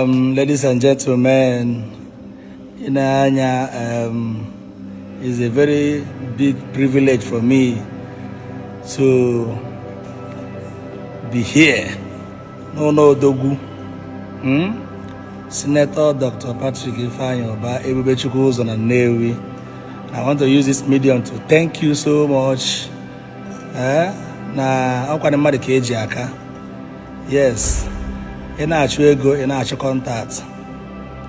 Ladies and gentlemen, it's a very big privilege for me to be here. No Dogu. Senator Dr. Patrick Ifeanyi Ubah, and Newi. I want to use this medium to thank you so much. Yes. In our contact.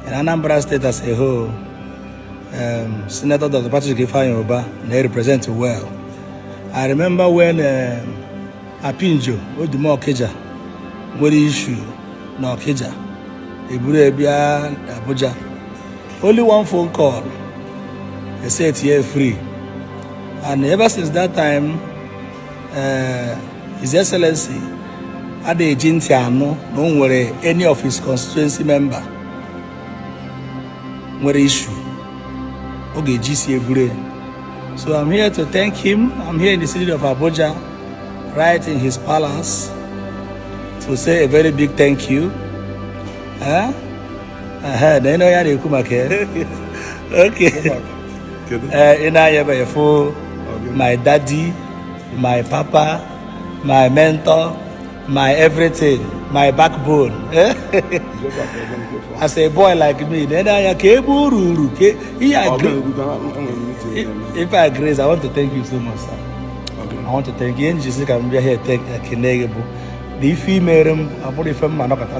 In Anambra State as a whole, Senator Dr. Patrick Ifeanyi Ubah, they represent well. I remember when Apinjo, Odumo Okeja, Iri Issue, no Okeja, Ebia Abuja. Only one phone call, they say it's here free. And ever since that time, His Excellency, Ade Jintiano, don't worry, any of his constituency member, what issue? Okay, GCA. So I'm here to thank him. I'm here in the city of Abuja, right in his palace, to say a very big thank you. Okay. My daddy, my papa, my mentor, my everything, my backbone. As a boy like me, then I if I agree, I want to thank you so much, sir. Okay. I want to thank you. Just like I'm here, thank you. The female, I put it from my Nokata,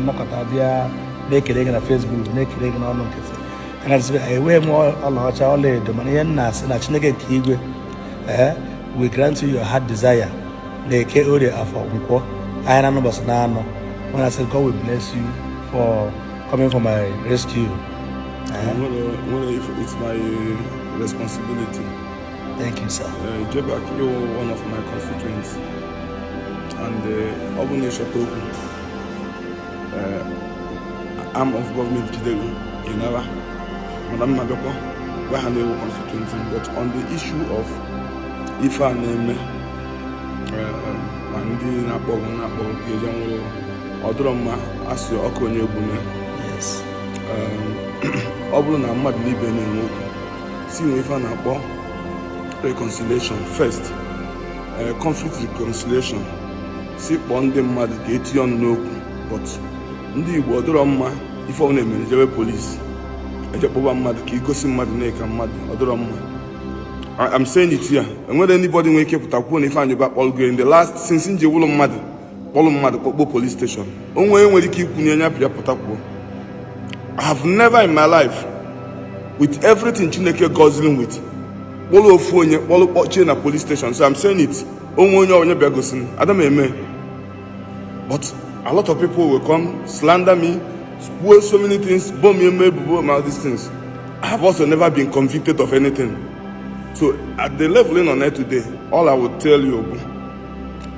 naked on Facebook, naked on Nokata. And I say, I wear more Allah, all the money and Nas, and I Tigwe. We grant you your heart desire. They can't order for I know when I said God will bless you for coming for my rescue. It's my responsibility. Thank you, sir. Jpac, you're one of my constituents. And arm of government in Ara. Madam Nabeko, we have no constituency. But on the issue of Ifeanyi Ndi Igbo asị ọkụ onye egwu na ọ bụrụ na mmadụ n'ibe na-enwe okwu si nwe ife a na-akpọ reconciliation first, conflict reconciliation, si kpọọ ndị mmadụ ka etinye ọnụ n'okwu. But ndị Igbo ọ dịrọ mma ife ọ na-emere jewe polisi ejekpọba mmadụ ka igosi mmadụ na-eka mmadụ ọ dịrọ mma. I'm saying it here. And when anybody will keep talking, if I back all in the last since in Jewel mother, police station. Only when you keep I have never in my life, with everything Chineke guzzling with, all of phone, all of chain a police station. So I'm saying it. Only on your begosin. Adam amen. But a lot of people will come slander me, spoil so many things, bomb me, all these things. I have also never been convicted of anything. So at the level on it today, all I would tell you,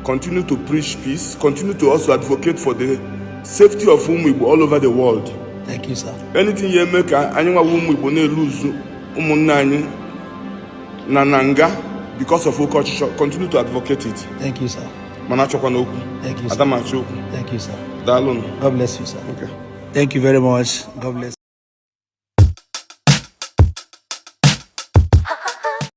continue to preach peace, continue to also advocate for the safety of Igbo all over the world. Thank you, sir. Anything you make, anyone Igbo ne lose nananga because of culture, continue to advocate it. Thank you, sir. Thank you, sir. Thank you, sir. God bless you, sir. Okay. Thank you very much. God bless.